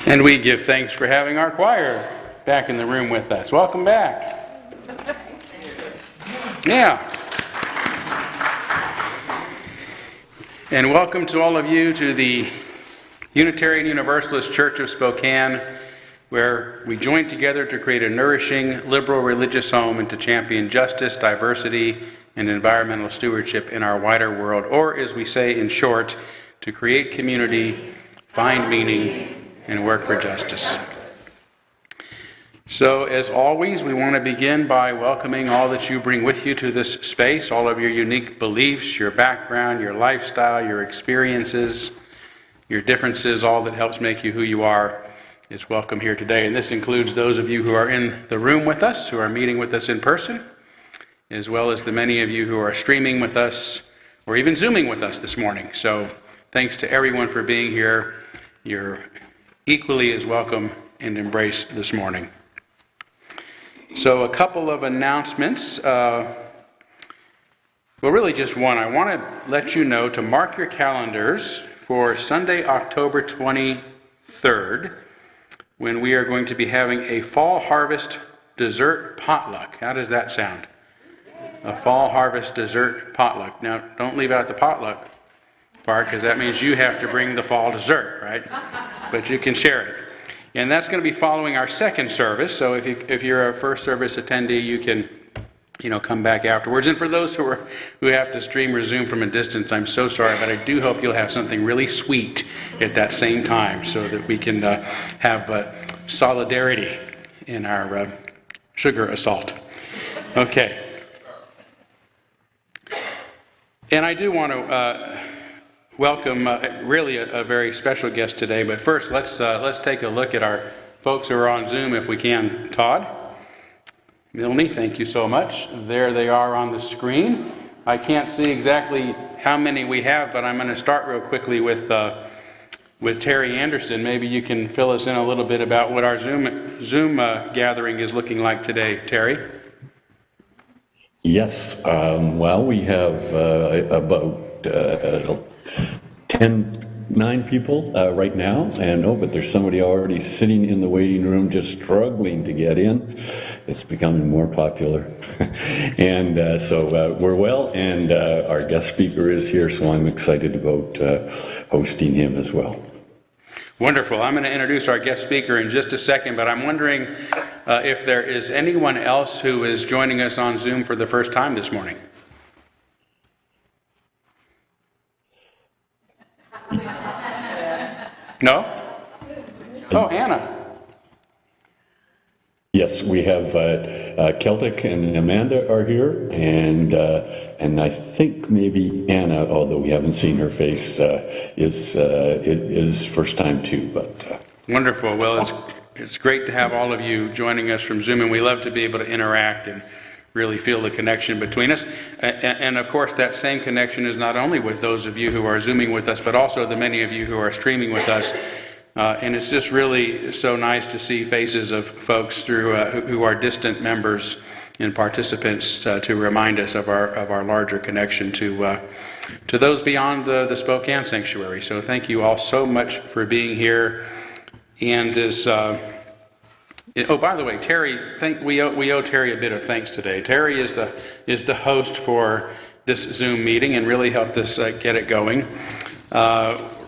And we give thanks for having our choir back in the room with us. Welcome back. Yeah. And welcome to all of you to the Unitarian Universalist Church of Spokane, where we join together to create a nourishing, liberal religious home and to champion justice, diversity, and environmental stewardship in our wider world, or as we say in short, to create community, find meaning, and work for justice. So, as always, we want to begin by welcoming all that you bring with you to this space, all of your unique beliefs, your background, your lifestyle, your experiences, your differences, all that helps make you who you are is welcome here today. And this includes those of you who are in the room with us, who are meeting with us in person, as well as the many of you who are streaming with us or even Zooming with us this morning. So, thanks to everyone for being here. You're equally as welcome and embraced this morning. So a couple of announcements. Well, really just one. I want to let you know to mark your calendars for Sunday, October 23rd, when we are going to be having a fall harvest dessert potluck. How does that sound? A fall harvest dessert potluck. Now, don't leave out the potluck part, because that means you have to bring the fall dessert, right? But you can share it. And that's going to be following our second service. So if you're a first service attendee, you can, come back afterwards. And for those who have to stream or Zoom from a distance, I'm so sorry, but I do hope you'll have something really sweet at that same time, so that we can have solidarity in our sugar assault. Okay. And I do want to welcome really a very special guest today, but first let's take a look at our folks who are on Zoom if we can. Todd, Milne, thank you so much. There they are on the screen. I can't see exactly how many we have, but I'm going to start real quickly with Terry Anderson. Maybe you can fill us in a little bit about what our Zoom gathering is looking like today. Terry? Yes. Well, we have about 9 people right now, but there's somebody already sitting in the waiting room just struggling to get in. It's becoming more popular. And so we're well, and our guest speaker is here, so I'm excited about hosting him as well. Wonderful. I'm going to introduce our guest speaker in just a second, but I'm wondering if there is anyone else who is joining us on Zoom for the first time this morning. No? Oh, Anna. Yes, we have Celtic and Amanda are here, and I think maybe Anna, although we haven't seen her face, is first time too. But wonderful. Well, it's great to have all of you joining us from Zoom, and we love to be able to interact and really feel the connection between us. And of course, that same connection is not only with those of you who are Zooming with us, but also the many of you who are streaming with us. And it's just really so nice to see faces of folks who are distant members and participants to remind us of our larger connection to those beyond the Spokane Sanctuary. So thank you all so much for being here. and is... oh, by the way, Terry, we owe Terry a bit of thanks today. Terry is the host for this Zoom meeting and really helped us get it going,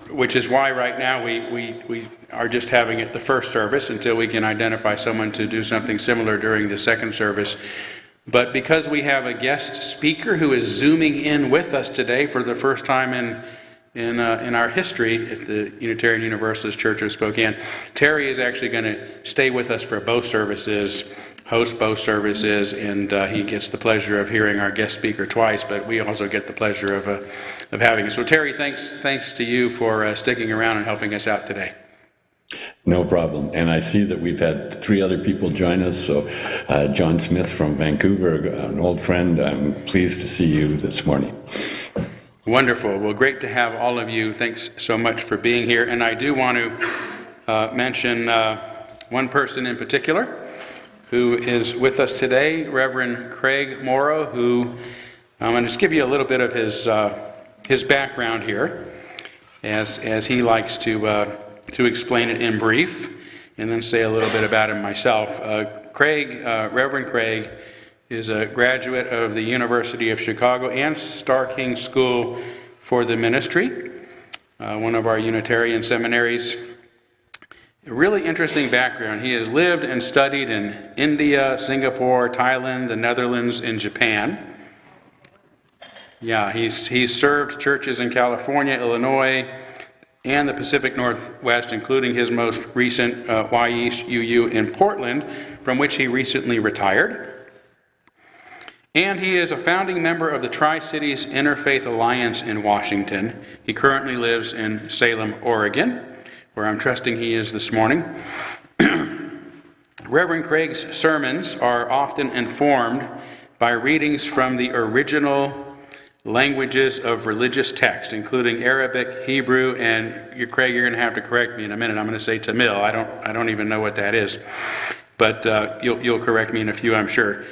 which is why right now we are just having it the first service until we can identify someone to do something similar during the second service. But because we have a guest speaker who is Zooming in with us today for the first time in our history at the Unitarian Universalist Church of Spokane, Terry is actually going to stay with us for both services, host both services, and he gets the pleasure of hearing our guest speaker twice, but we also get the pleasure of having him. So Terry, thanks to you for sticking around and helping us out today. No problem. And I see that we've had 3 other people join us. So John Smith from Vancouver, an old friend, I'm pleased to see you this morning. Wonderful. Well, great to have all of you. Thanks so much for being here. And I do want to mention one person in particular who is with us today, Reverend Craig Morrow, who I'm going to just give you a little bit of his background here, as he likes to explain it in brief, and then say a little bit about him myself. Reverend Craig is a graduate of the University of Chicago and Starr King School for the Ministry, one of our Unitarian seminaries. A really interesting background. He has lived and studied in India, Singapore, Thailand, the Netherlands, and Japan. Yeah, he's served churches in California, Illinois, and the Pacific Northwest, including his most recent YESUU in Portland, from which he recently retired. And he is a founding member of the Tri-Cities Interfaith Alliance in Washington. He currently lives in Salem, Oregon, where I'm trusting he is this morning. Reverend Craig's sermons are often informed by readings from the original languages of religious text, including Arabic, Hebrew, and Craig, you're going to have to correct me in a minute. I'm going to say Tamil. I don't even know what that is, but you'll correct me in a few, I'm sure.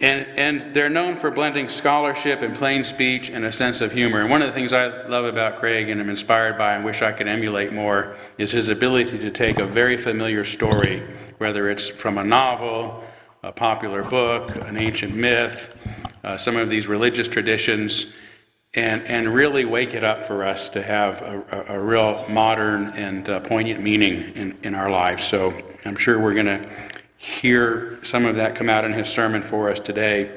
And they're known for blending scholarship and plain speech and a sense of humor. And one of the things I love about Craig and am inspired by and wish I could emulate more is his ability to take a very familiar story, whether it's from a novel, a popular book, an ancient myth, some of these religious traditions, and really wake it up for us to have a real modern and poignant meaning in our lives. So I'm sure we're going to hear some of that come out in his sermon for us today.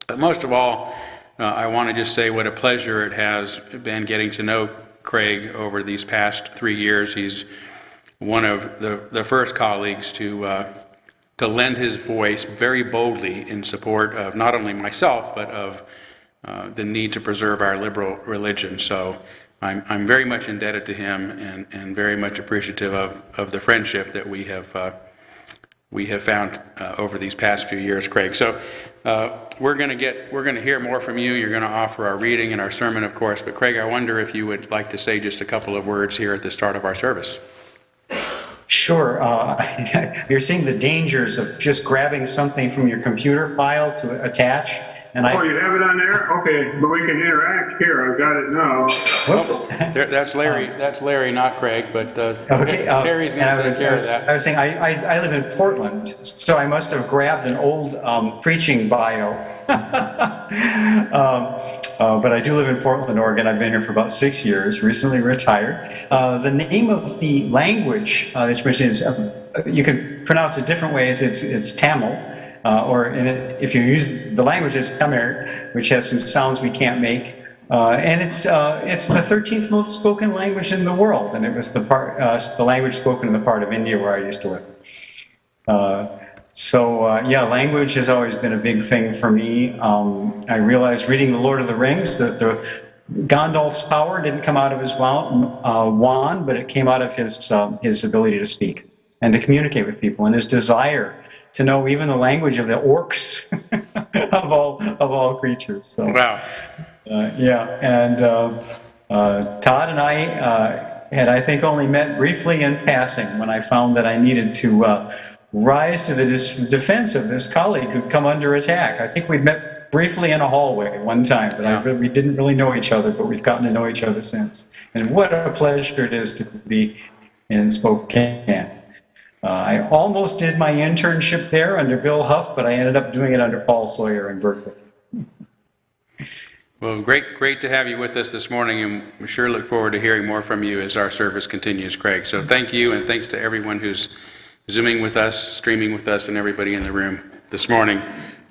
But most of all, I want to just say what a pleasure it has been getting to know Craig over these past 3 years. He's one of the first colleagues to lend his voice very boldly in support of not only myself, but of the need to preserve our liberal religion. So I'm very much indebted to him and very much appreciative of the friendship that we have found over these past few years, Craig. So we're going to hear more from you. You're going to offer our reading and our sermon, of course. But Craig, I wonder if you would like to say just a couple of words here at the start of our service. Sure. You're seeing the dangers of just grabbing something from your computer file to attach. And you have it on there? Okay, but we can interact here. I've got it now. Whoops. That's Larry. That's Larry, not Craig. But okay, Terry's going to take care of that. I was saying I live in Portland, so I must have grabbed an old preaching bio. But I do live in Portland, Oregon. I've been here for about 6 years. Recently retired. The name of the language that you mentioned is you can pronounce it different ways. It's Tamil. If you use the language is Tamil, which has some sounds we can't make, and it's the 13th most spoken language in the world, and it was the language spoken in the part of India where I used to live. Language has always been a big thing for me. I realized reading The Lord of the Rings that Gandalf's power didn't come out of his wand, but it came out of his ability to speak and to communicate with people, and his desire to know even the language of the orcs of all creatures. So, wow. Todd and I had, I think, only met briefly in passing when I found that I needed to rise to the defense of this colleague who'd come under attack. I think we'd met briefly in a hallway one time, but we didn't really know each other, but we've gotten to know each other since. And what a pleasure it is to be in Spokane. I almost did my internship there under Bill Huff, but I ended up doing it under Paul Sawyer in Berkeley. Well, great to have you with us this morning, and we sure look forward to hearing more from you as our service continues, Craig. So thank you, and thanks to everyone who's Zooming with us, streaming with us, and everybody in the room this morning.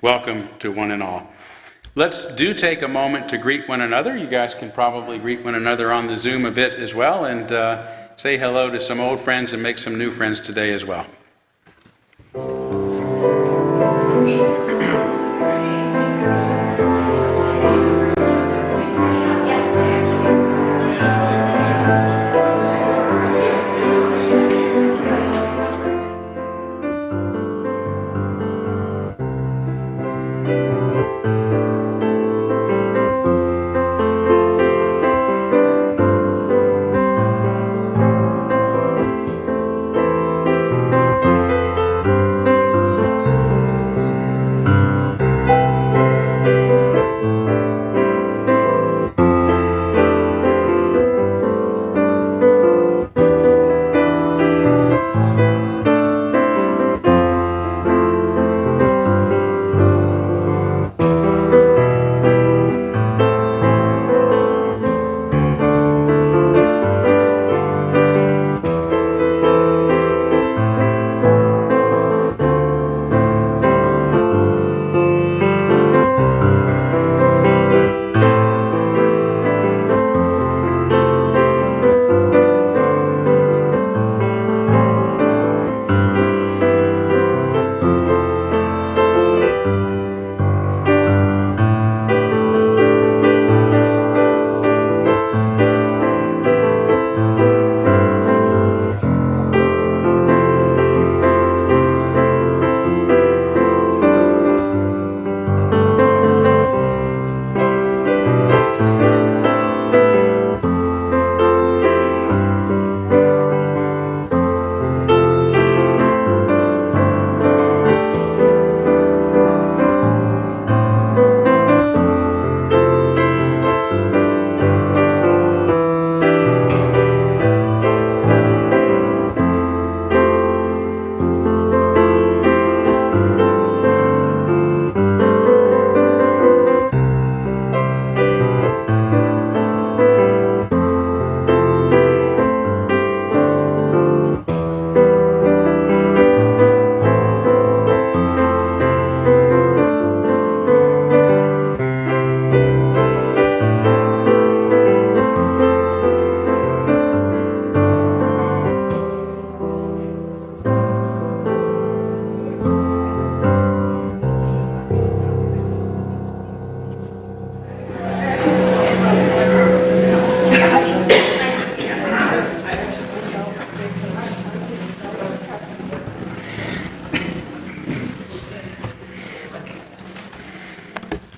Welcome to one and all. Let's take a moment to greet one another. You guys can probably greet one another on the Zoom a bit as well, and say hello to some old friends and make some new friends today as well.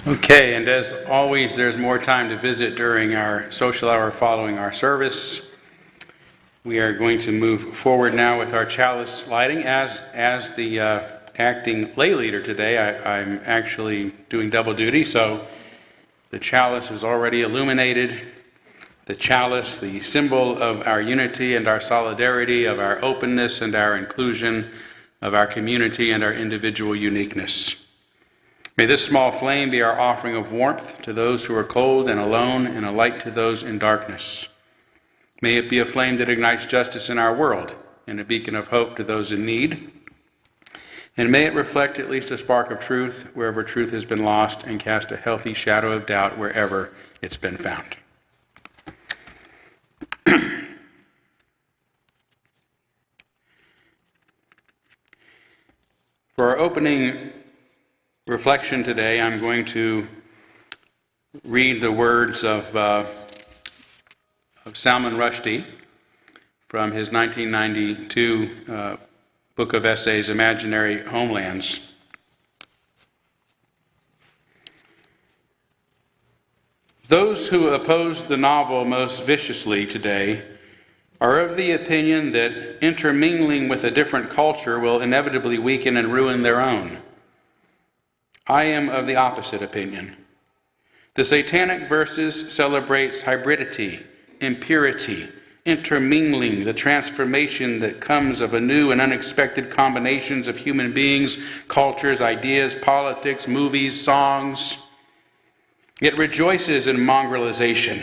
Okay, and as always, there's more time to visit during our social hour following our service. We are going to move forward now with our chalice lighting. As the acting lay leader today, I'm actually doing double duty, so the chalice is already illuminated. The chalice, the symbol of our unity and our solidarity, of our openness and our inclusion, of our community and our individual uniqueness. May this small flame be our offering of warmth to those who are cold and alone, and a light to those in darkness. May it be a flame that ignites justice in our world, and a beacon of hope to those in need. And may it reflect at least a spark of truth wherever truth has been lost, and cast a healthy shadow of doubt wherever it's been found. For our opening reflection today, I'm going to read the words of Salman Rushdie from his 1992 book of essays, Imaginary Homelands. Those who oppose the novel most viciously today are of the opinion that intermingling with a different culture will inevitably weaken and ruin their own. I am of the opposite opinion. The Satanic Verses celebrates hybridity, impurity, intermingling, the transformation that comes of a new and unexpected combinations of human beings, cultures, ideas, politics, movies, songs. It rejoices in mongrelization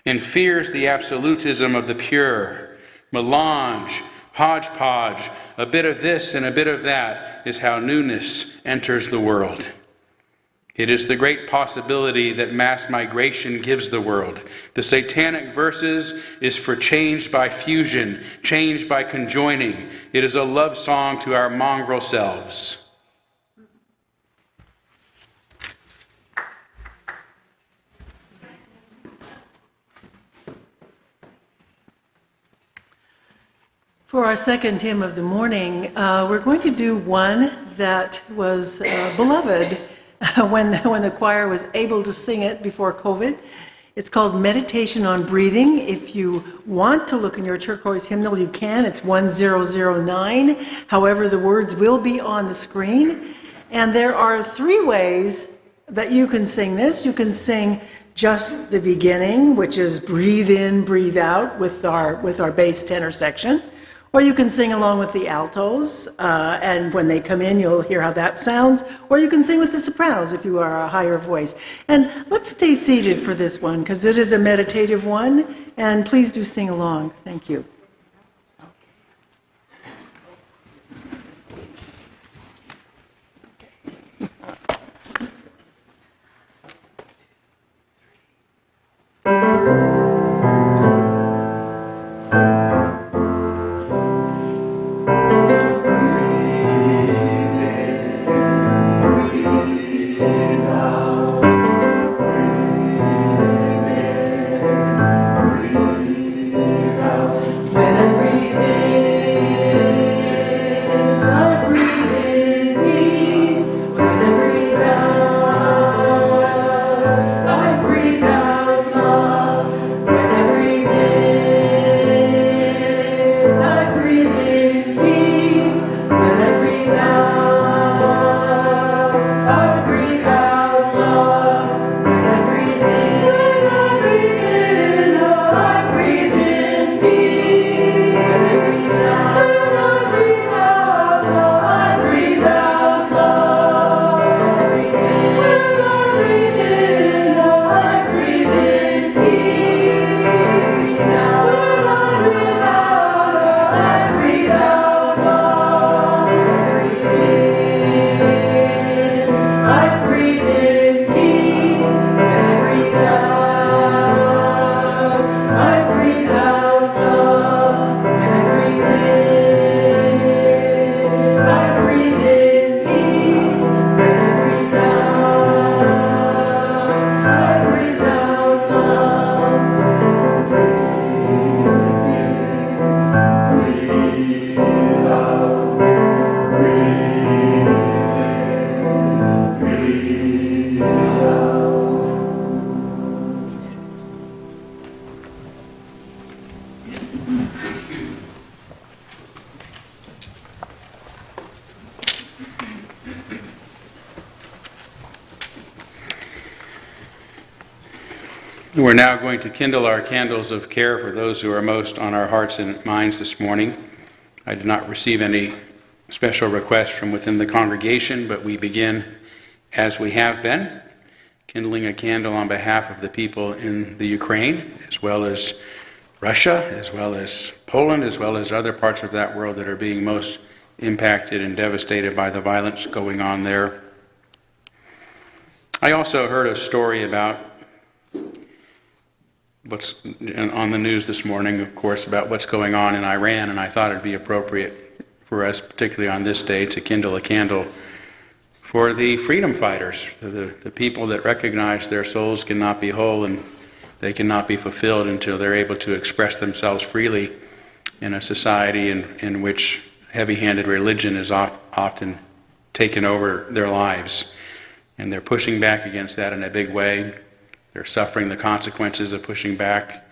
and fears the absolutism of the pure. Melange, hodgepodge, a bit of this and a bit of that is how newness enters the world. It is the great possibility that mass migration gives the world. The Satanic Verses is for change by fusion, change by conjoining. It is a love song to our mongrel selves. For our second hymn of the morning, we're going to do one that was beloved when the choir was able to sing it before COVID. It's called Meditation on Breathing. If you want to look in your turquoise hymnal, you can. It's 1009. However, the words will be on the screen. And there are 3 ways that you can sing this. You can sing just the beginning, which is breathe in, breathe out with our bass tenor section. Or you can sing along with the altos, and when they come in, you'll hear how that sounds. Or you can sing with the sopranos if you are a higher voice. And let's stay seated for this one, because it is a meditative one, and please do sing along. Thank you. We're now going to kindle our candles of care for those who are most on our hearts and minds this morning. I did not receive any special requests from within the congregation, but we begin as we have been, kindling a candle on behalf of the people in the Ukraine, as well as Russia, as well as Poland, as well as other parts of that world that are being most impacted and devastated by the violence going on there. I also heard a story about what's on the news this morning, of course, about what's going on in Iran, and I thought it'd be appropriate for us, particularly on this day, to kindle a candle for the freedom fighters, the people that recognize their souls cannot be whole and they cannot be fulfilled until they're able to express themselves freely in a society in which heavy-handed religion is often taken over their lives. And they're pushing back against that in a big way. They're suffering the consequences of pushing back,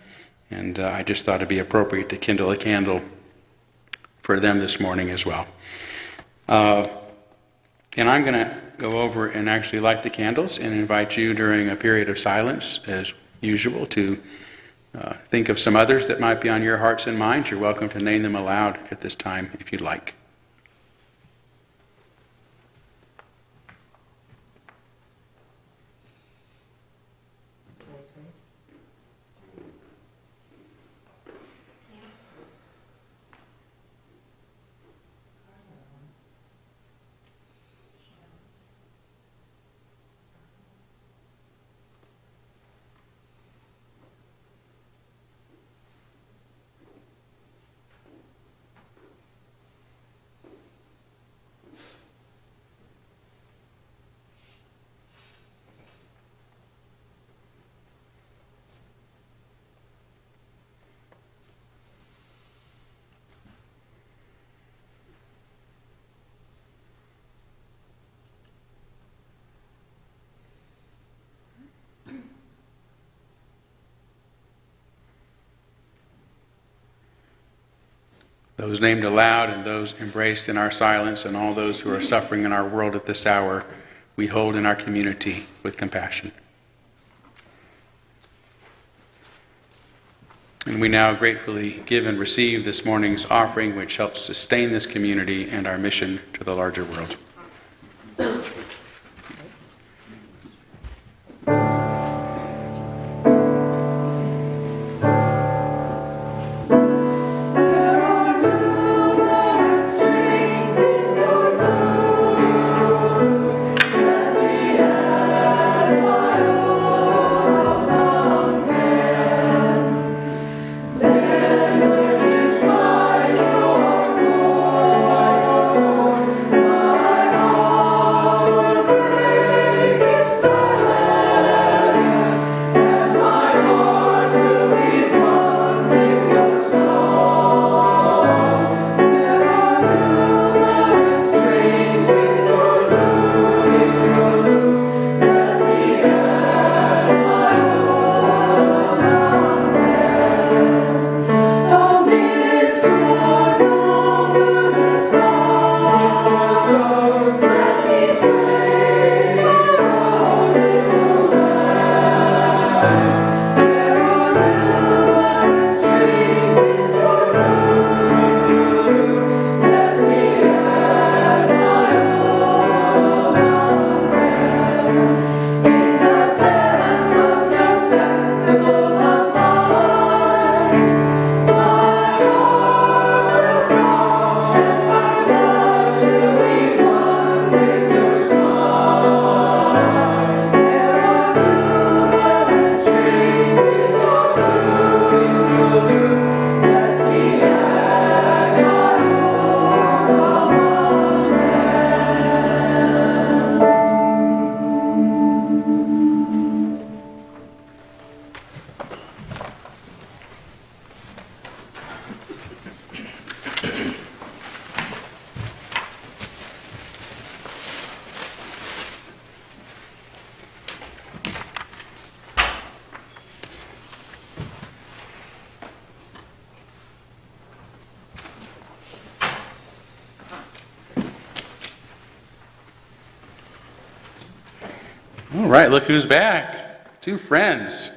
and I just thought it'd be appropriate to kindle a candle for them this morning as well. And I'm going to go over and actually light the candles and invite you during a period of silence, as usual, to think of some others that might be on your hearts and minds. You're welcome to name them aloud at this time if you'd like. Those named aloud and those embraced in our silence, and all those who are suffering in our world at this hour, we hold in our community with compassion. And we now gratefully give and receive this morning's offering, which helps sustain this community and our mission to the larger world. All right, look who's back. Two friends.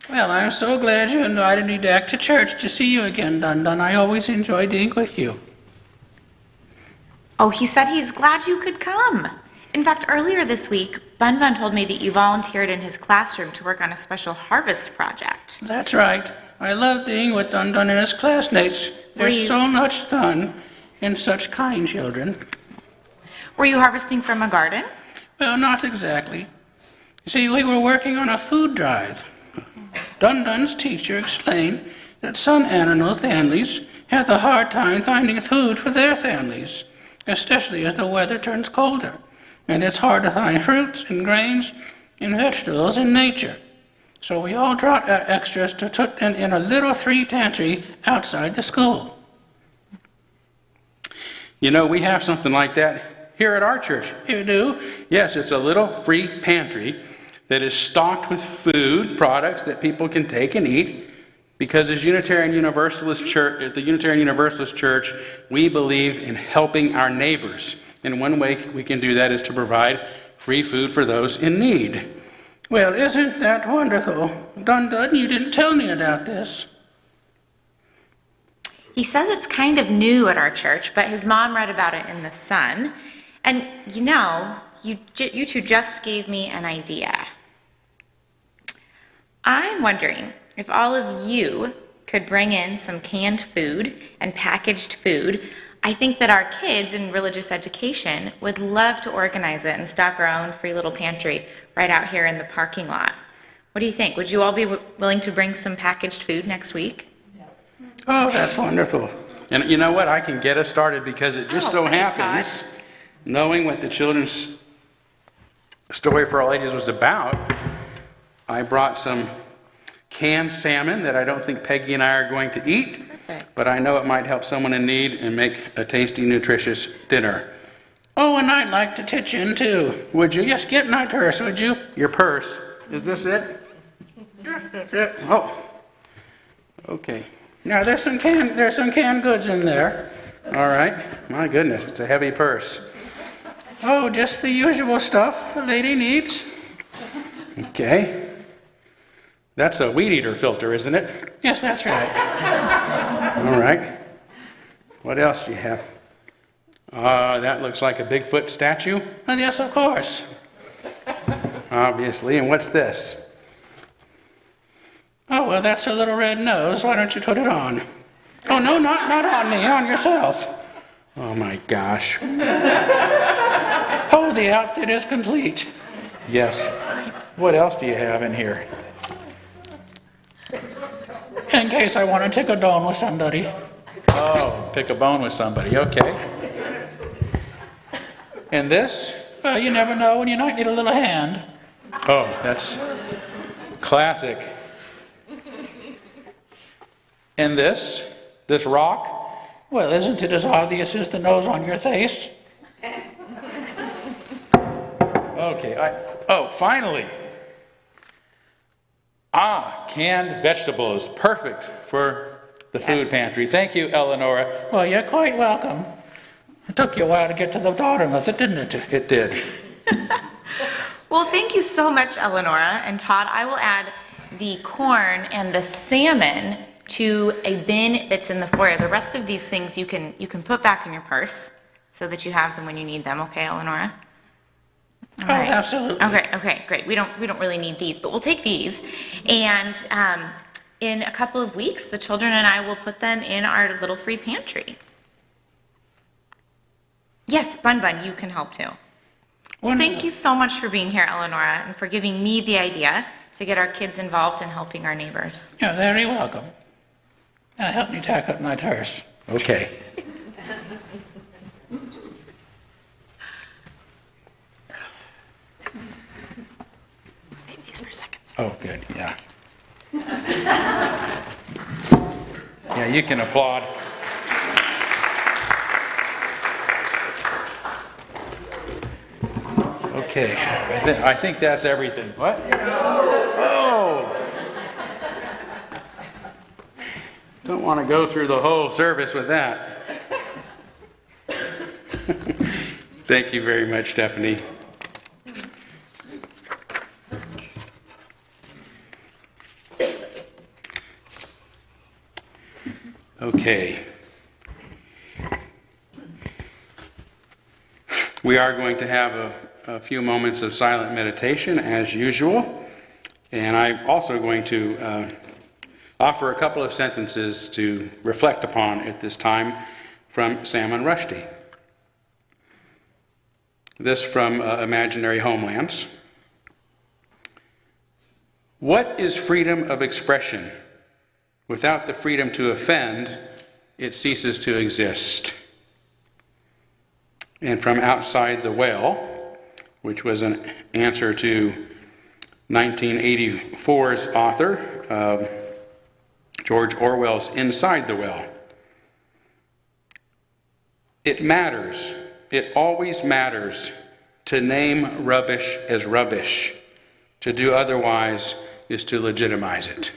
Well, I'm so glad you invited me back to church to see you again, Dun Dun. I always enjoy being with you. Oh, he said he's glad you could come. In fact, earlier this week, Bun Bun told me that you volunteered in his classroom to work on a special harvest project. That's right. I love being with Dun Dun and his classmates. They're so much fun and such kind children. Were you harvesting from a garden? Well, not exactly. You see, we were working on a food drive. Dun Dun's teacher explained that some animal families have a hard time finding food for their families, especially as the weather turns colder, and it's hard to find fruits and grains and vegetables in nature. So we all brought our extras to put them in a little free pantry outside the school. You know, we have something like that here at our church. You do? Yes, it's a little free pantry that is stocked with food products that people can take and eat, because as Unitarian Universalist Church, at the Unitarian Universalist Church, we believe in helping our neighbors. And one way we can do that is to provide free food for those in need. Well, isn't that wonderful? Dun, you didn't tell me about this. He says it's kind of new at our church, but his mom read about it in The Sun. And you know, you two just gave me an idea. I'm wondering if all of you could bring in some canned food and packaged food. I think that our kids in religious education would love to organize it and stock our own free little pantry right out here in the parking lot. What do you think? Would you all be willing to bring some packaged food next week? Oh, that's wonderful. And you know what? I can get us started because it just so thank you, happens, knowing what the children's story for all ages was about, I brought some canned salmon that I don't think Peggy and I are going to eat, but I know it might help someone in need and make a tasty, nutritious dinner. Oh, and I'd like to pitch in too. Would you just get my purse, would you? Your purse, is this it? Yes, that's it. Oh, okay. Now, there's some canned goods in there. All right. My goodness, it's a heavy purse. Oh, just the usual stuff a lady needs. Okay. That's a weed eater filter, isn't it? Yes, that's right. All right. What else do you have? That looks like a Bigfoot statue, Oh, yes, of course. obviously. And what's this? Oh, well, that's her little red nose. Why don't you put it on? Oh, no, not on me, on yourself. Oh my gosh. Oh, the outfit is complete. Yes. What else do you have in here? In case I want to take a bone with somebody. Oh, pick a bone with somebody. Okay. And this? Well, you never know when you might need a little hand. Oh, that's classic. And this? This rock? Well, isn't it as obvious as the nose on your face? Okay. Oh, finally. Canned vegetables. Perfect for the food pantry. Thank you, Eleonora. Well, you're quite welcome. It took you a while to get to the bottom of it, didn't it? It did. Well, thank you so much, Eleonora and Todd. I will add the corn and the salmon to a bin that's in the foyer. The rest of these things you can put back in your purse so that you have them when you need them. Okay, Eleonora? All right. Absolutely. Okay, great. We don't really need these, but we'll take these. And in a couple of weeks, the children and I will put them in our little free pantry. Yes, Bun, you can help too. Thank you so much for being here, Eleonora, and for giving me the idea to get our kids involved in helping our neighbors. You're very welcome. Now help me tack up my purse. Okay. Save these for seconds. Oh, good. Yeah. Yeah, you can applaud. Okay. I think that's everything. What? Oh! Don't want to go through the whole service with that. Thank you very much, Stephanie. Okay. We are going to have a few moments of silent meditation as usual, and I'm also going to offer a couple of sentences to reflect upon at this time from Salman Rushdie. This from Imaginary Homelands. What is freedom of expression? Without the freedom to offend, it ceases to exist. And from Outside the Well, which was an answer to 1984's author, George Orwell's Inside the Well. It matters, it always matters, to name rubbish as rubbish. To do otherwise is to legitimize it.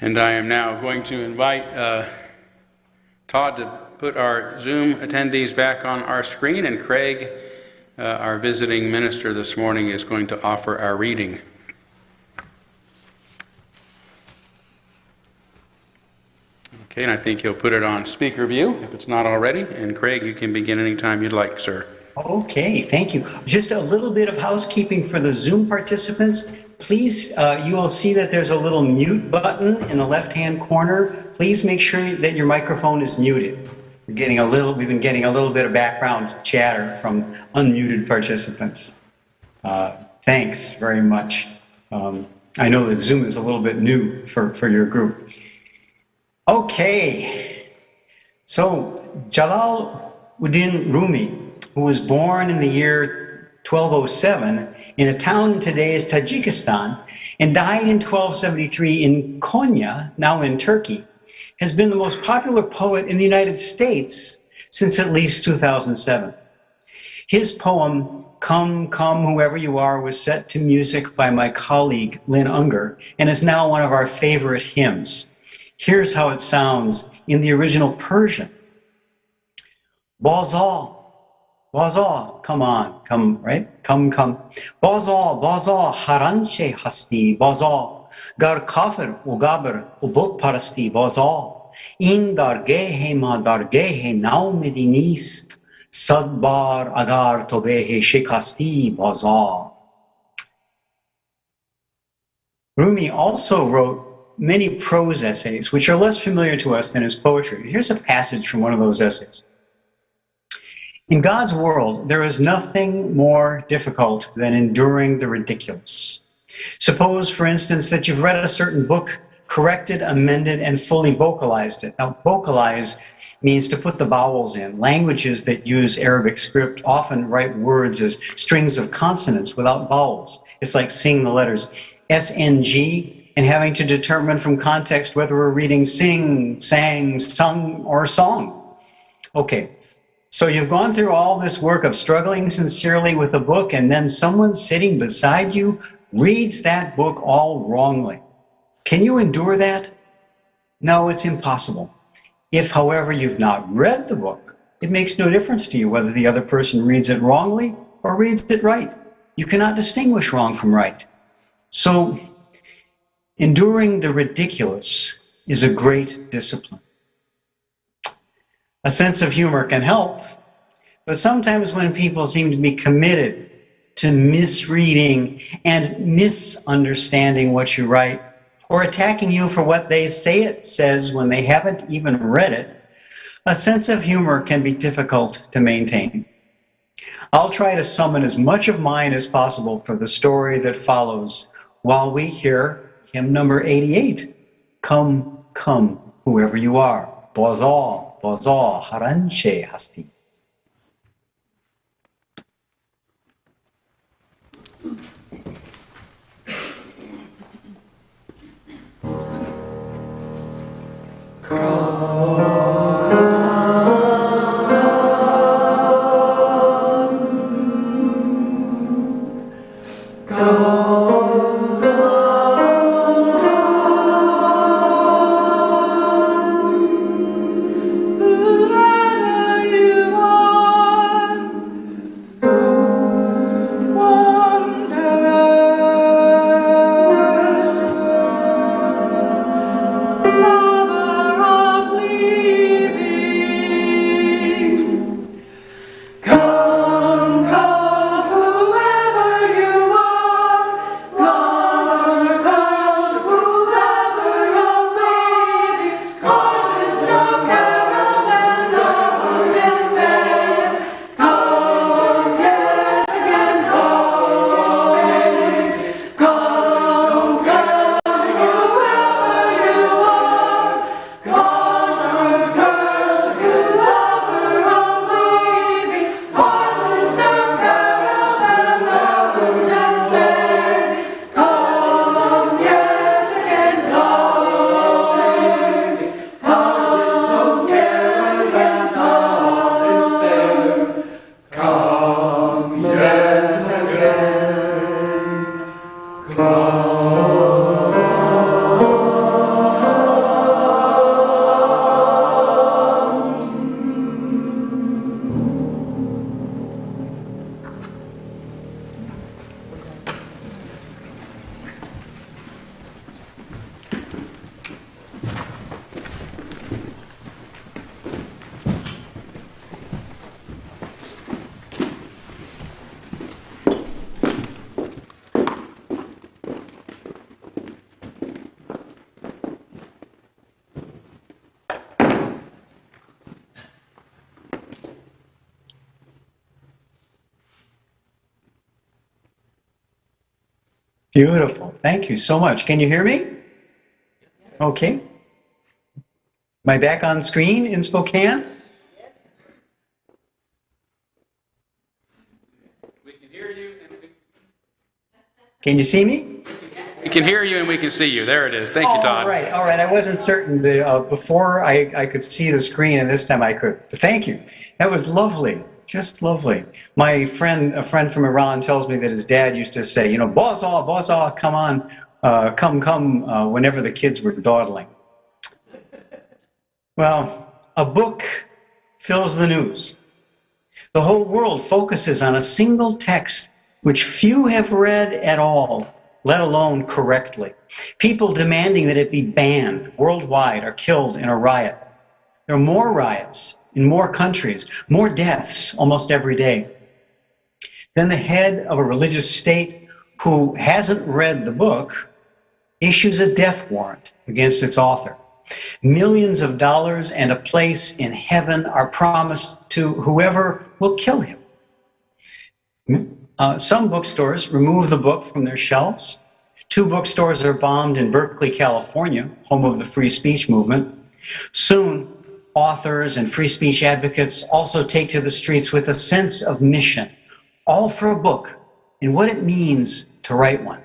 And I am now going to invite Todd to put our Zoom attendees back on our screen, and Craig, our visiting minister this morning, is going to offer our reading. Okay, and I think he'll put it on speaker view if it's not already. And Craig, you can begin anytime you'd like, sir. Okay, thank you. Just a little bit of housekeeping for the Zoom participants. Please, you will see that there's a little mute button in the left-hand corner. Please make sure that your microphone is muted. We've been getting a little bit of background chatter from unmuted participants. Thanks very much. I know that Zoom is a little bit new for your group. Okay, so Jalal Rumi, who was born in the year 1207 in a town in today's Tajikistan and died in 1273 in Konya, now in Turkey, has been the most popular poet in the United States since at least 2007. His poem, Come, Come, Whoever You Are, was set to music by my colleague, Lynn Unger, and is now one of our favorite hymns. Here's how it sounds in the original Persian. Baza, baza, come on, come, right? Come, come. Baza, baza, haranche hasti, baza. Gar kafir u gabr u bot parasti, baza. In dargehe ma dargehe naumedi nist. Sad bar agar tobehe shikasti, baza. Rumi also wrote many prose essays, which are less familiar to us than his poetry. Here's a passage from one of those essays. In God's world, there is nothing more difficult than enduring the ridiculous. Suppose, for instance, that you've read a certain book, corrected, amended, and fully vocalized it. Now, vocalize means to put the vowels in. Languages that use Arabic script often write words as strings of consonants without vowels. It's like seeing the letters SNG and having to determine from context whether we're reading sing, sang, sung, or song. Okay, so you've gone through all this work of struggling sincerely with a book, and then someone sitting beside you reads that book all wrongly. Can you endure that? No, it's impossible. If, however, you've not read the book, it makes no difference to you whether the other person reads it wrongly or reads it right. You cannot distinguish wrong from right. So, enduring the ridiculous is a great discipline. A sense of humor can help, but sometimes when people seem to be committed to misreading and misunderstanding what you write, or attacking you for what they say it says when they haven't even read it, a sense of humor can be difficult to maintain. I'll try to summon as much of mine as possible for the story that follows while we hear hymn number 88, Come, Come, Whoever You Are, Baza, Baza, Haranche Hasti. Lover Beautiful. Thank you so much. Can you hear me? Okay. Am I back on screen in Spokane? We can hear you. Can you see me? We can hear you and we can see you. There it is. Thank you, Todd. All right. I wasn't certain. Before I could see the screen, and this time I could. But thank you. That was lovely. Just lovely. A friend from Iran tells me that his dad used to say, Boza, come on, come, whenever the kids were dawdling. Well, a book fills the news. The whole world focuses on a single text which few have read at all, let alone correctly. People demanding that it be banned worldwide are killed in a riot. There are more riots in more countries, more deaths almost every day. Then the head of a religious state who hasn't read the book issues a death warrant against its author. Millions of dollars and a place in heaven are promised to whoever will kill him. Some bookstores remove the book from their shelves. 2 bookstores are bombed in Berkeley, California, home of the free speech movement. Soon, authors and free speech advocates also take to the streets with a sense of mission, all for a book and what it means to write one.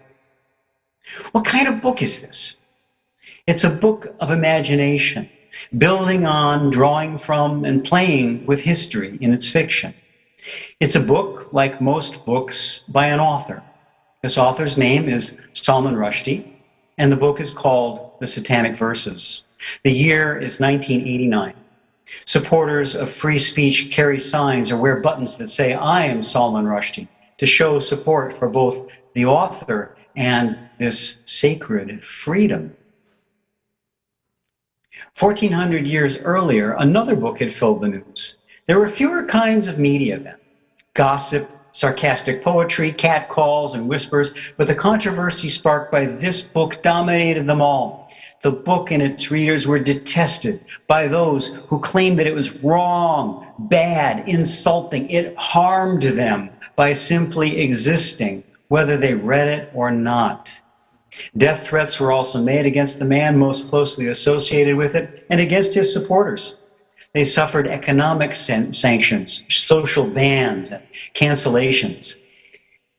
What kind of book is this? It's a book of imagination, building on, drawing from, and playing with history in its fiction. It's a book like most books by an author. This author's name is Salman Rushdie, and the book is called The Satanic Verses. The year is 1989. Supporters of free speech carry signs or wear buttons that say, "I am Salman Rushdie," to show support for both the author and this sacred freedom. 1400 years earlier, another book had filled the news. There were fewer kinds of media then. Gossip, sarcastic poetry, catcalls, and whispers, but the controversy sparked by this book dominated them all. The book and its readers were detested by those who claimed that it was wrong, bad, insulting. It harmed them by simply existing, whether they read it or not. Death threats were also made against the man most closely associated with it and against his supporters. They suffered economic sanctions, social bans, and cancellations.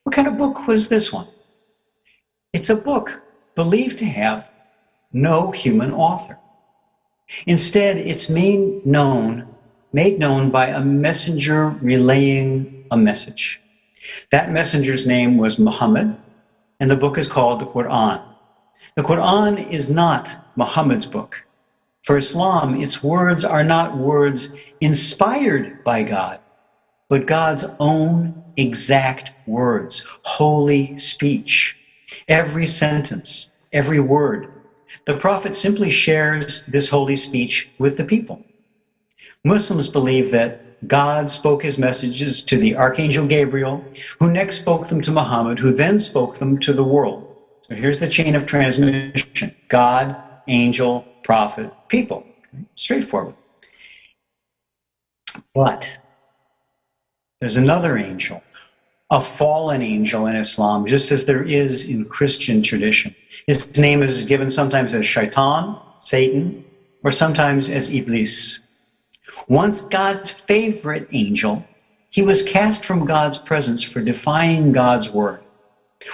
What kind of book was this one? It's a book believed to have no human author. Instead, it's made known by a messenger relaying a message. That messenger's name was Muhammad, and the book is called the Qur'an. The Qur'an is not Muhammad's book. For Islam, its words are not words inspired by God, but God's own exact words, holy speech. Every sentence, every word. The Prophet simply shares this holy speech with the people. Muslims believe that God spoke his messages to the Archangel Gabriel, who next spoke them to Muhammad, who then spoke them to the world. So here's the chain of transmission: God, angel, prophet, people. Straightforward. But there's another angel, a fallen angel in Islam, just as there is in Christian tradition. His name is given sometimes as Shaitan, Satan, or sometimes as Iblis. Once God's favorite angel, he was cast from God's presence for defying God's word.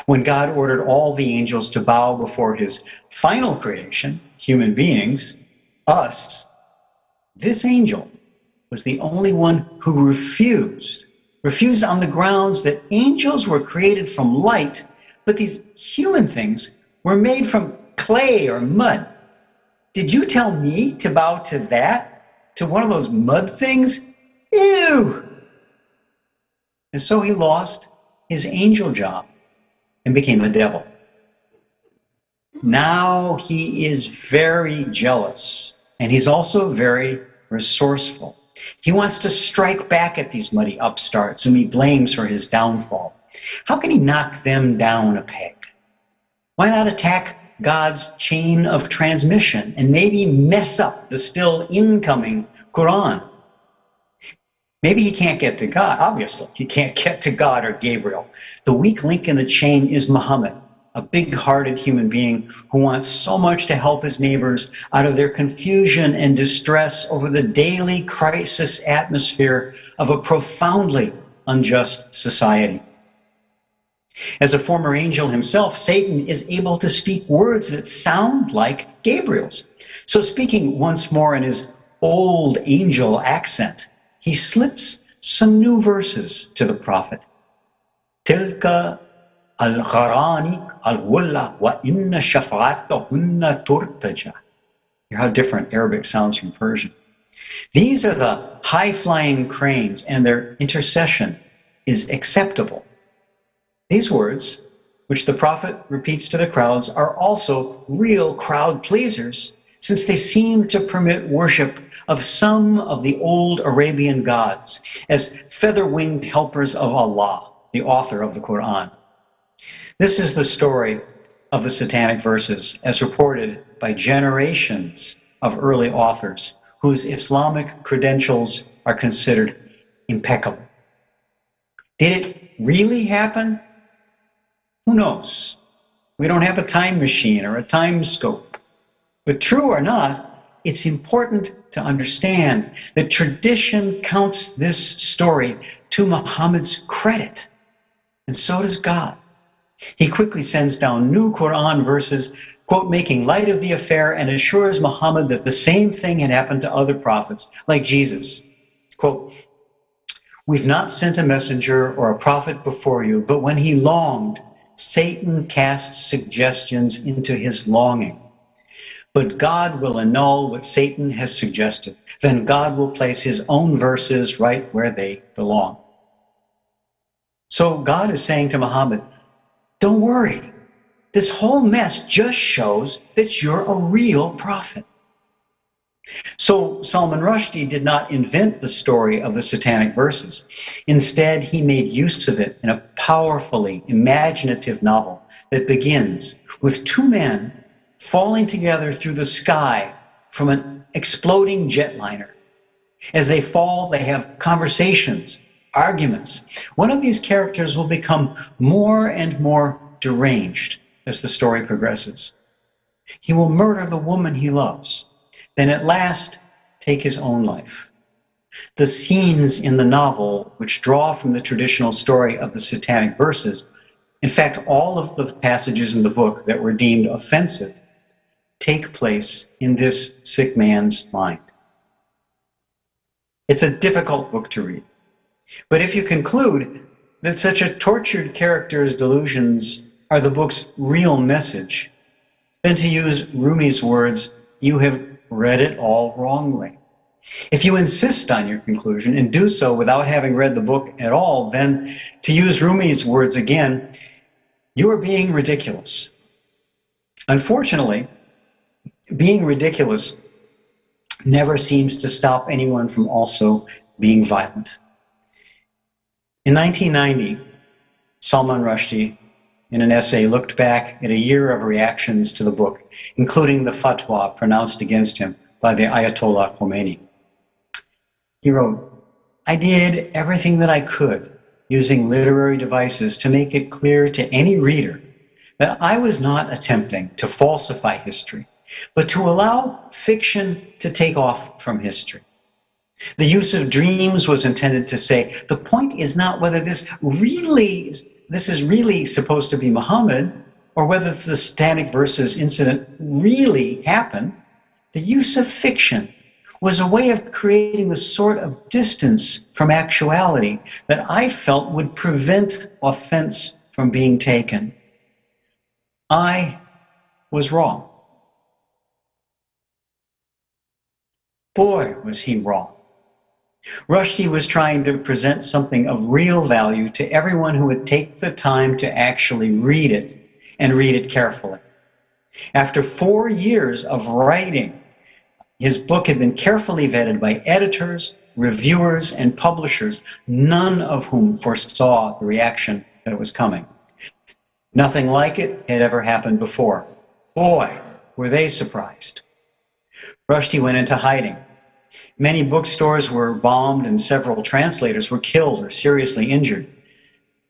When God ordered all the angels to bow before his final creation, human beings, us, this angel was the only one who refused on the grounds that angels were created from light, but these human things were made from clay or mud. Did you tell me to bow to that? To one of those mud things? Ew! And so he lost his angel job and became a devil. Now he is very jealous, and he's also very resourceful. He wants to strike back at these muddy upstarts whom he blames for his downfall. How can he knock them down a peg? Why not attack God's chain of transmission and maybe mess up the still incoming Qur'an? Maybe he can't get to God. Obviously, he can't get to God or Gabriel. The weak link in the chain is Muhammad. a big-hearted human being who wants so much to help his neighbors out of their confusion and distress over the daily crisis atmosphere of a profoundly unjust society. As a former angel himself, Satan is able to speak words that sound like Gabriel's. So speaking once more in his old angel accent, he slips some new verses to the prophet. Tilka al-gharanik al-wulla wa inna shafa'atahunna turtaja. Hear how different Arabic sounds from Persian. These are the high-flying cranes, and their intercession is acceptable. These words, which the prophet repeats to the crowds, are also real crowd pleasers, since they seem to permit worship of some of the old Arabian gods as feather-winged helpers of Allah, the author of the Qur'an. This is the story of the Satanic Verses, as reported by generations of early authors whose Islamic credentials are considered impeccable. Did it really happen? Who knows? We don't have a time machine or a time scope. But true or not, it's important to understand that tradition counts this story to Muhammad's credit, and so does God. He quickly sends down new Qur'an verses, quote, making light of the affair, and assures Muhammad that the same thing had happened to other prophets, like Jesus. Quote, "We've not sent a messenger or a prophet before you, but when he longed, Satan cast suggestions into his longing. But God will annul what Satan has suggested. Then God will place his own verses right where they belong." So God is saying to Muhammad, don't worry. This whole mess just shows that you're a real prophet. So Salman Rushdie did not invent the story of the Satanic Verses. Instead, he made use of it in a powerfully imaginative novel that begins with two men falling together through the sky from an exploding jetliner. As they fall, they have conversations, arguments. One of these characters will become more and more deranged as the story progresses. He will murder the woman he loves, then at last take his own life. The scenes in the novel, which draw from the traditional story of the Satanic Verses, in fact, all of the passages in the book that were deemed offensive, take place in this sick man's mind. It's a difficult book to read. But if you conclude that such a tortured character's delusions are the book's real message, then to use Rumi's words, you have read it all wrongly. If you insist on your conclusion and do so without having read the book at all, then to use Rumi's words again, you are being ridiculous. Unfortunately, being ridiculous never seems to stop anyone from also being violent. In 1990, Salman Rushdie, in an essay, looked back at a year of reactions to the book, including the fatwa pronounced against him by the Ayatollah Khomeini. He wrote, "I did everything that I could using literary devices to make it clear to any reader that I was not attempting to falsify history, but to allow fiction to take off from history. The use of dreams was intended to say, the point is not whether this is really supposed to be Muhammad, or whether the Satanic Verses incident really happened. The use of fiction was a way of creating the sort of distance from actuality that I felt would prevent offense from being taken. I was wrong." Boy, was he wrong. Rushdie was trying to present something of real value to everyone who would take the time to actually read it, and read it carefully. After 4 years of writing, his book had been carefully vetted by editors, reviewers, and publishers, none of whom foresaw the reaction that was coming. Nothing like it had ever happened before. Boy, were they surprised. Rushdie went into hiding. Many bookstores were bombed and several translators were killed or seriously injured.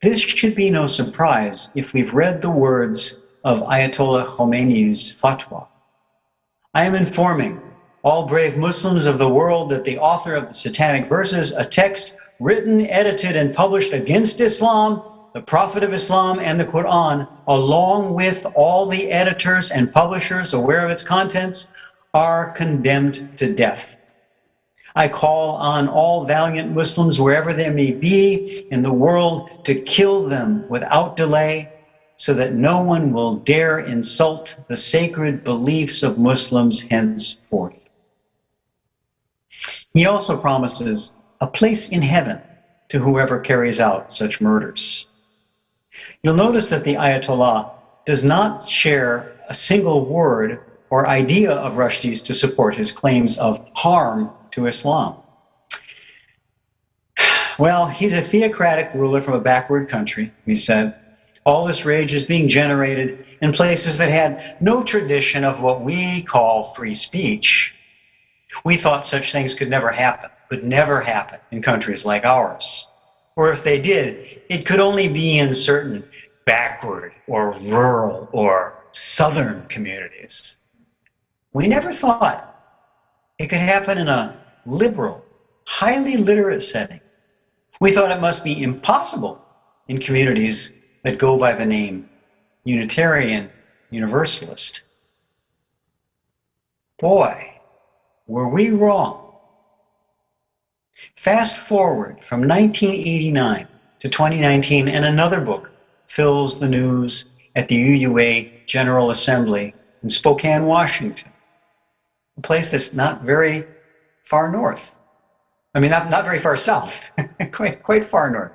This should be no surprise if we've read the words of Ayatollah Khomeini's fatwa. I am informing all brave Muslims of the world that the author of the Satanic Verses, a text written, edited, and published against Islam, the Prophet of Islam, and the Qur'an, along with all the editors and publishers aware of its contents, are condemned to death. I call on all valiant Muslims, wherever they may be in the world, to kill them without delay, so that no one will dare insult the sacred beliefs of Muslims henceforth. He also promises a place in heaven to whoever carries out such murders. You'll notice that the Ayatollah does not share a single word or idea of Rushdie's to support his claims of harm to Islam. Well, he's a theocratic ruler from a backward country, he said. All this rage is being generated in places that had no tradition of what we call free speech. We thought such things could never happen in countries like ours. Or if they did, it could only be in certain backward or rural or southern communities. We never thought it could happen in a liberal, highly literate setting. We thought it must be impossible in communities that go by the name Unitarian Universalist. Boy, were we wrong. Fast forward from 1989 to 2019, and another book fills the news at the UUA General Assembly in Spokane, Washington, a place that's not very far north. I mean, not very far south, quite far north.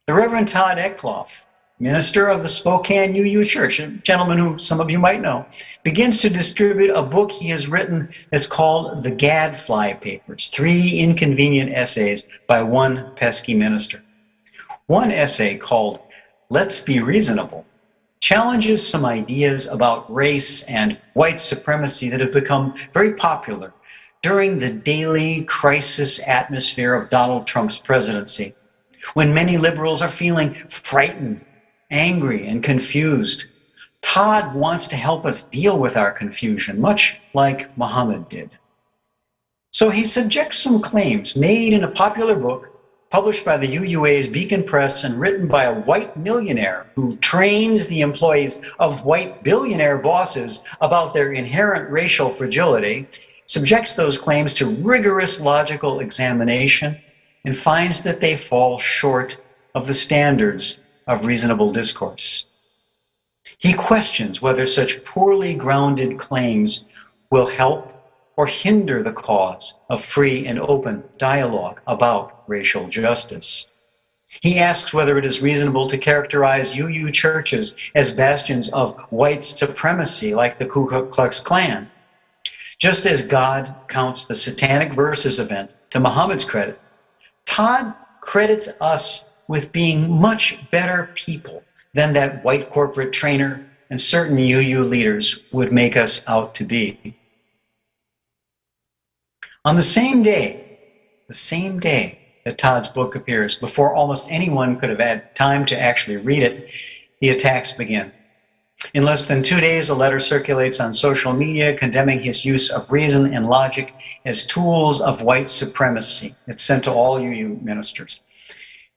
The Reverend Todd Eckloff, minister of the Spokane UU Church, a gentleman who some of you might know, begins to distribute a book he has written that's called The Gadfly Papers, 3 inconvenient essays by one pesky minister. One essay called Let's Be Reasonable challenges some ideas about race and white supremacy that have become very popular during the daily crisis atmosphere of Donald Trump's presidency, when many liberals are feeling frightened, angry, and confused. Todd wants to help us deal with our confusion, much like Muhammad did. So he subjects some claims made in a popular book published by the UUA's Beacon Press and written by a white millionaire who trains the employees of white billionaire bosses about their inherent racial fragility, subjects those claims to rigorous logical examination, and finds that they fall short of the standards of reasonable discourse. He questions whether such poorly grounded claims will help or hinder the cause of free and open dialogue about racial justice. He asks whether it is reasonable to characterize UU churches as bastions of white supremacy like the Ku Klux Klan. Just as God counts the Satanic Verses event to Muhammad's credit, Todd credits us with being much better people than that white corporate trainer and certain UU leaders would make us out to be. On the same day that Todd's book appears, before almost anyone could have had time to actually read it, the attacks begin. In less than 2 days, a letter circulates on social media condemning his use of reason and logic as tools of white supremacy. It's sent to all UU ministers.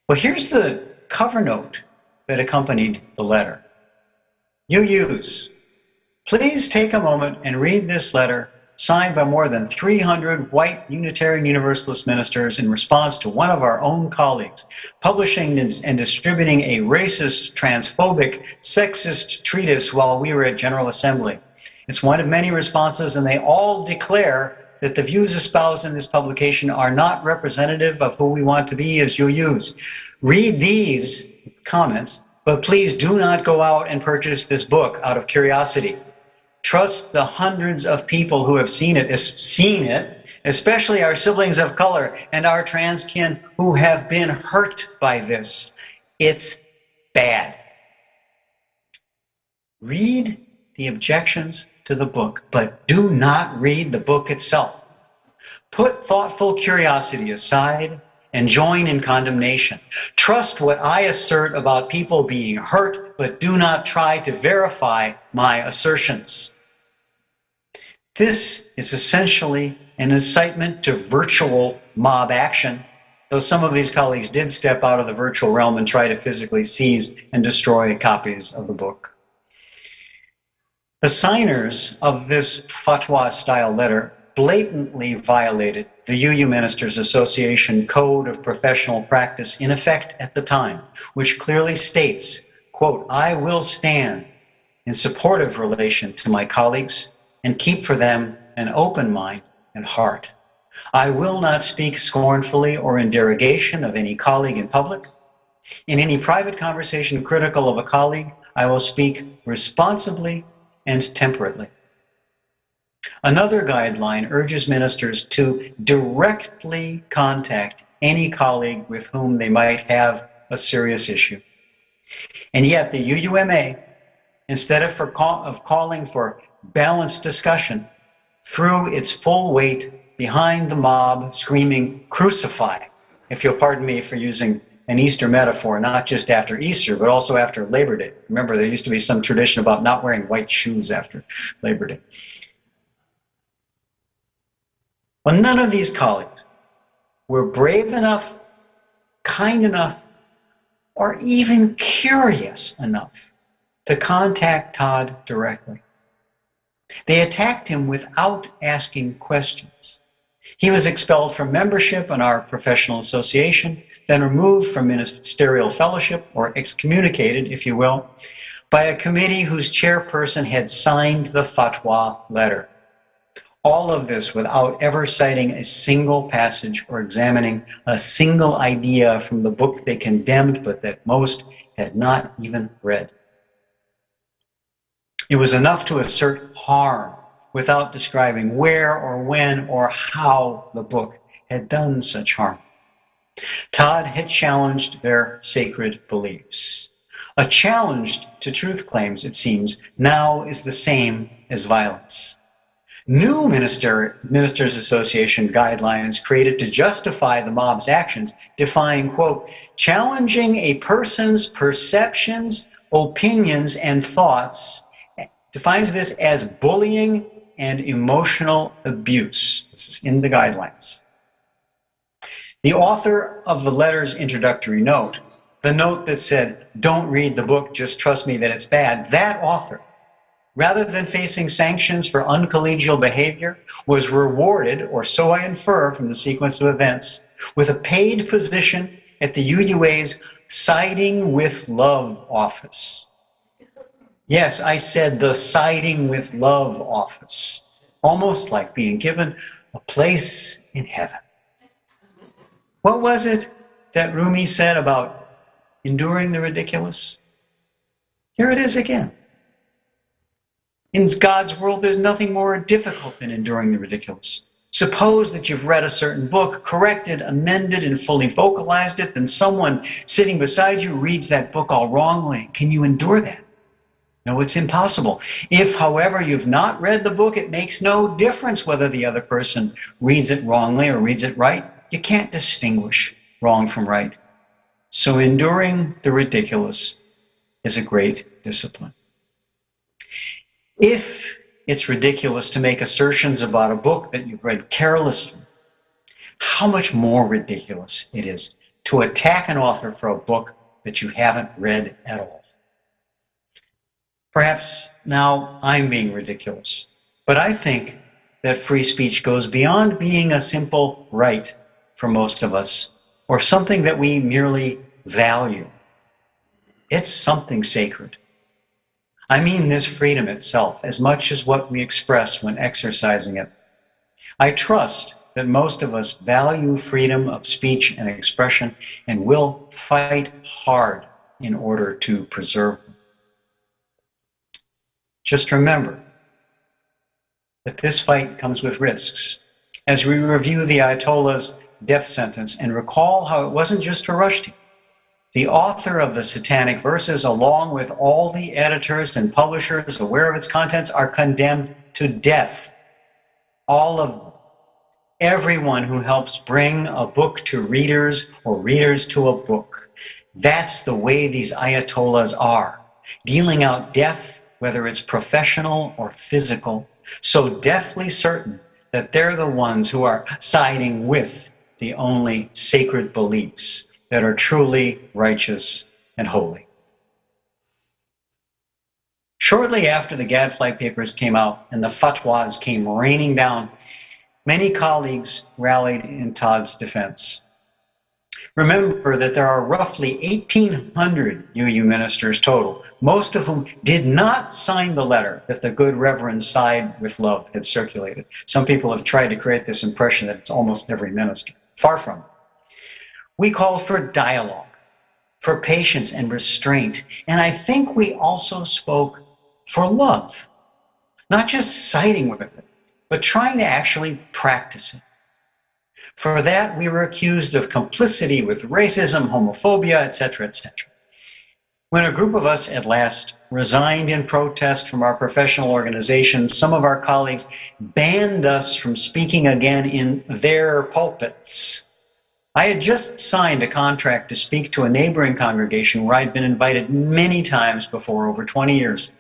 Well, here's the cover note that accompanied the letter. UUs, please take a moment and read this letter signed by more than 300 white Unitarian Universalist ministers in response to one of our own colleagues publishing and distributing a racist, transphobic, sexist treatise while we were at General Assembly. It's one of many responses, and they all declare that the views espoused in this publication are not representative of who we want to be as UUs. Read these comments, but please do not go out and purchase this book out of curiosity. Trust the hundreds of people who have seen it, especially our siblings of color and our trans kin who have been hurt by this. It's bad. Read the objections to the book, but do not read the book itself. Put thoughtful curiosity aside and join in condemnation. Trust what I assert about people being hurt, but do not try to verify my assertions. This is essentially an incitement to virtual mob action, though some of these colleagues did step out of the virtual realm and try to physically seize and destroy copies of the book. The signers of this fatwa-style letter blatantly violated the UU Ministers Association Code of Professional Practice in effect at the time, which clearly states, quote, "I will stand in supportive relation to my colleagues and keep for them an open mind and heart. I will not speak scornfully or in derogation of any colleague in public. In any private conversation critical of a colleague, I will speak responsibly and temperately." Another guideline urges ministers to directly contact any colleague with whom they might have a serious issue. And yet the UUMA, instead of calling for balanced discussion, threw its full weight behind the mob screaming, "Crucify," if you'll pardon me for using an Easter metaphor, not just after Easter, but also after Labor Day. Remember, there used to be some tradition about not wearing white shoes after Labor Day. Well, none of these colleagues were brave enough, kind enough, or even curious enough to contact Todd directly. They attacked him without asking questions. He was expelled from membership in our professional association, then removed from ministerial fellowship, or excommunicated, if you will, by a committee whose chairperson had signed the fatwa letter. All of this without ever citing a single passage or examining a single idea from the book they condemned, but that most had not even read. It was enough to assert harm without describing where or when or how the book had done such harm. Todd had challenged their sacred beliefs. A challenge to truth claims, it seems, now is the same as violence. New Ministers Association guidelines created to justify the mob's actions define, quote, "challenging a person's perceptions, opinions, and thoughts," defines this as bullying and emotional abuse. This is in the guidelines. The author of the letter's introductory note, the note that said, "Don't read the book, just trust me that it's bad," that author, rather than facing sanctions for uncollegial behavior, was rewarded, or so I infer from the sequence of events, with a paid position at the UUA's Siding with Love office. Yes, I said the Siding with Love office, almost like being given a place in heaven. What was it that Rumi said about enduring the ridiculous? Here it is again. In God's world, there's nothing more difficult than enduring the ridiculous. Suppose that you've read a certain book, corrected, amended, and fully vocalized it, then someone sitting beside you reads that book all wrongly. Can you endure that? No, it's impossible. If, however, you've not read the book, it makes no difference whether the other person reads it wrongly or reads it right. You can't distinguish wrong from right. So enduring the ridiculous is a great discipline. If it's ridiculous to make assertions about a book that you've read carelessly, how much more ridiculous it is to attack an author for a book that you haven't read at all. Perhaps now I'm being ridiculous, but I think that free speech goes beyond being a simple right for most of us, or something that we merely value. It's something sacred. I mean this freedom itself, as much as what we express when exercising it. I trust that most of us value freedom of speech and expression and will fight hard in order to preserve them. Just remember that this fight comes with risks. As we review the Ayatollah's death sentence and recall how it wasn't just for Rushdie. The author of the Satanic Verses, along with all the editors and publishers aware of its contents, are condemned to death. All of them. everyone who helps bring a book to readers or readers to a book. That's the way these Ayatollahs are, dealing out death, whether it's professional or physical, so deathly certain that they're the ones who are siding with the only sacred beliefs that are truly righteous and holy. Shortly after the Gadfly Papers came out and the fatwas came raining down, many colleagues rallied in Todd's defense. Remember that there are roughly 1,800 UU ministers total, most of whom did not sign the letter that the good Reverend Side with Love had circulated. Some people have tried to create this impression that it's almost every minister. Far from it. We called for dialogue, for patience and restraint, and I think we also spoke for love, not just siding with it, but trying to actually practice it. For that, we were accused of complicity with racism, homophobia, etc., etc. When a group of us at last resigned in protest from our professional organizations, some of our colleagues banned us from speaking again in their pulpits. I had just signed a contract to speak to a neighboring congregation where I'd been invited many times before, over 20 years.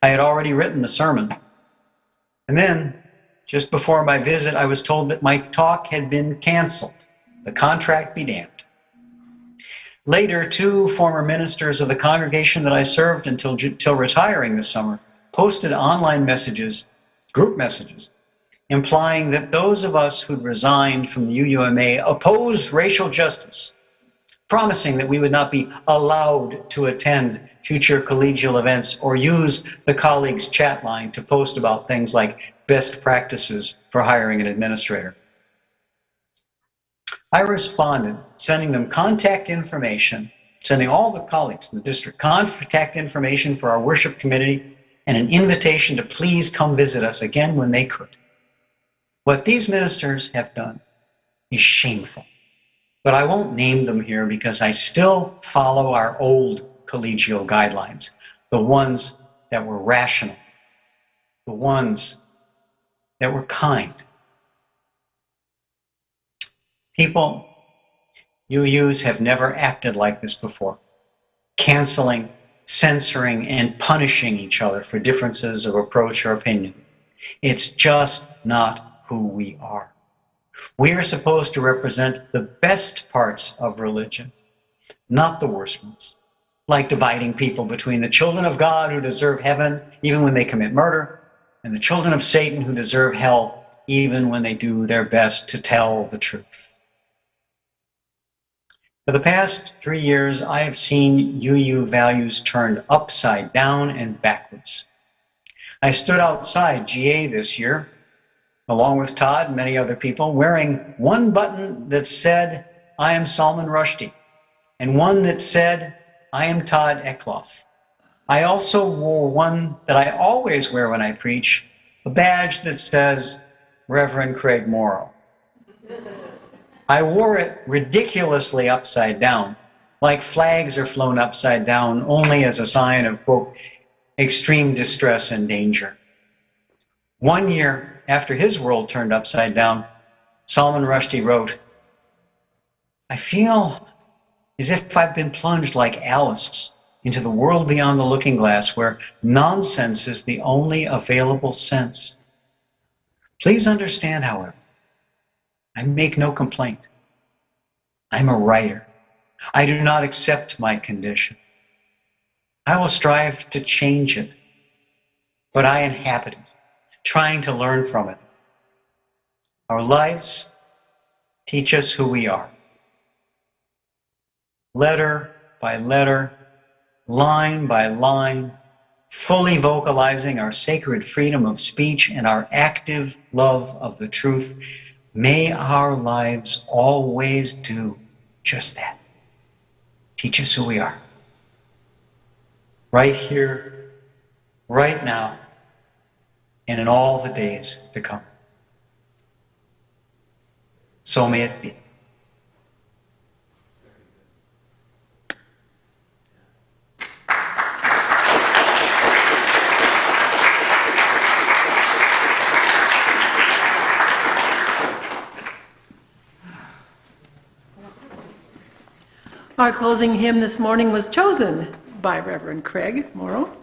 I had already written the sermon. And then, just before my visit, I was told that my talk had been canceled. The contract be damned. Later, 2 former ministers of the congregation that I served until retiring this summer posted online messages, group messages, implying that those of us who'd resigned from the UUMA opposed racial justice, promising that we would not be allowed to attend future collegial events or use the colleagues' chat line to post about things like best practices for hiring an administrator. I responded, sending them contact information, sending all the colleagues in the district contact information for our worship committee and an invitation to please come visit us again when they could. What these ministers have done is shameful, but I won't name them here because I still follow our old collegial guidelines, the ones that were rational, the ones that were kind. People, UUs have never acted like this before, canceling, censoring, and punishing each other for differences of approach or opinion. It's just not who we are. We are supposed to represent the best parts of religion, not the worst ones, like dividing people between the children of God who deserve heaven even when they commit murder, and the children of Satan who deserve hell even when they do their best to tell the truth. For the past 3 years, I have seen UU values turned upside down and backwards. I stood outside GA this year, along with Todd and many other people, wearing one button that said, "I am Salman Rushdie," and one that said, "I am Todd Eckloff." I also wore one that I always wear when I preach, a badge that says, "Reverend Craig Morrow." I wore it ridiculously upside down, like flags are flown upside down only as a sign of, quote, extreme distress and danger. 1 year after his world turned upside down, Salman Rushdie wrote, "I feel as if I've been plunged like Alice into the world beyond the looking glass where nonsense is the only available sense. Please understand, however, I make no complaint. I'm a writer. I do not accept my condition. I will strive to change it, but I inhabit it, trying to learn from it. Our lives teach us who we are. Letter by letter, line by line, fully vocalizing our sacred freedom of speech and our active love of the truth, may our lives always do just that. Teach us who we are. Right here, right now, and in all the days to come. So may it be. Our closing hymn this morning was chosen by Reverend Craig Morrow,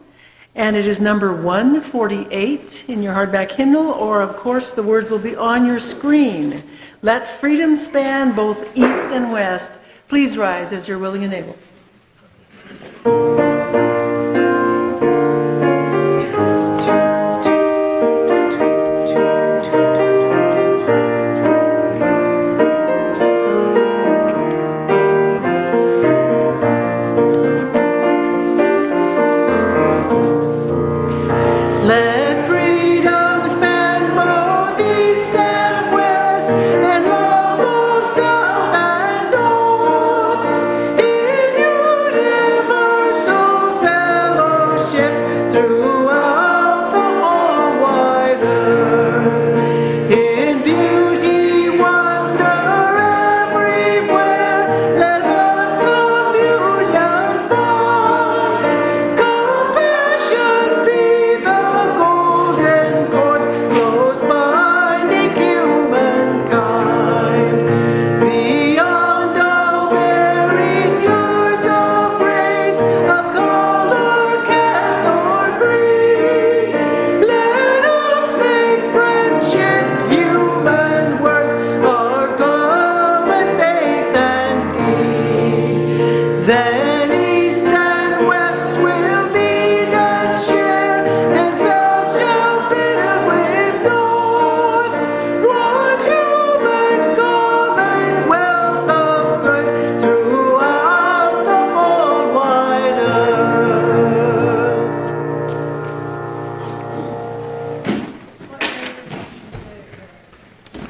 and it is number 148 in your hardback hymnal, or of course the words will be on your screen. Let freedom span both east and west. Please rise as you're willing and able.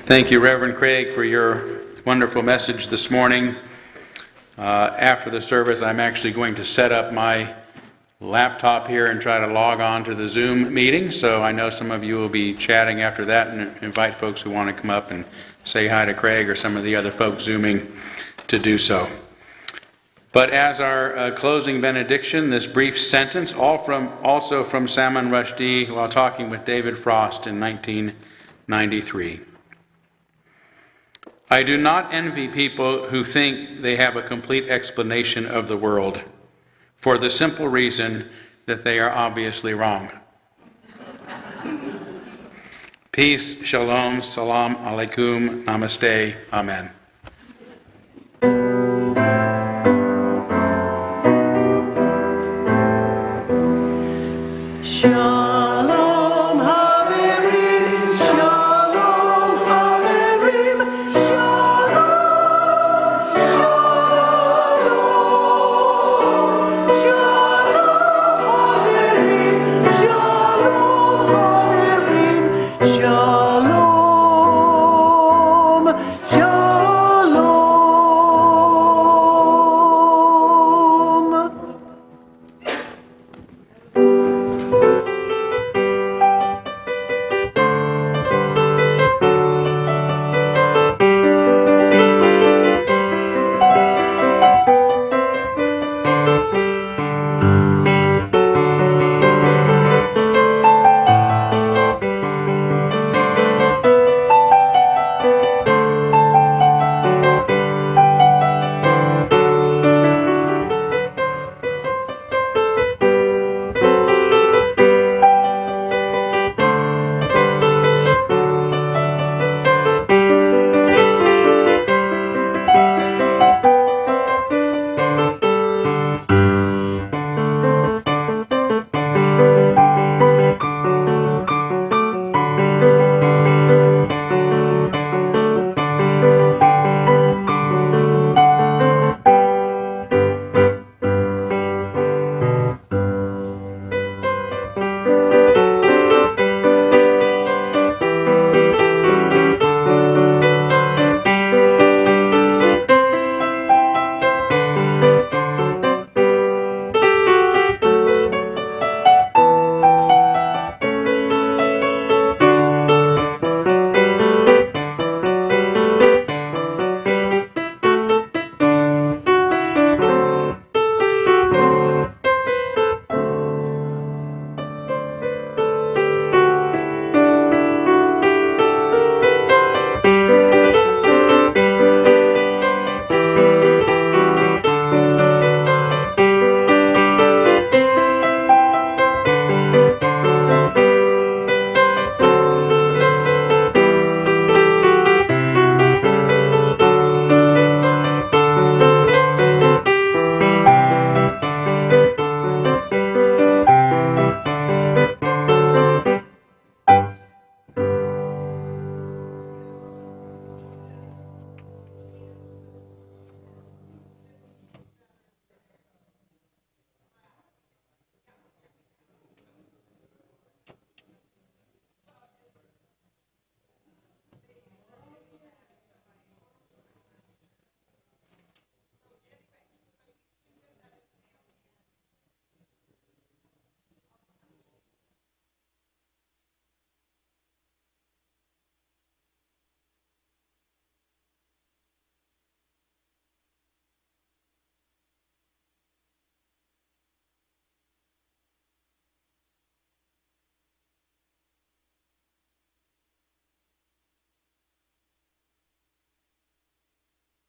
Thank you, Reverend Craig, for your wonderful message this morning. After the service, I'm actually going to set up my laptop here and try to log on to the Zoom meeting. So I know some of you will be chatting after that, and invite folks who want to come up and say hi to Craig or some of the other folks Zooming to do so. But as our closing benediction, this brief sentence, also from Salman Rushdie while talking with David Frost in 1993. I do not envy people who think they have a complete explanation of the world, for the simple reason that they are obviously wrong. Peace, shalom, salam alaikum, namaste, amen.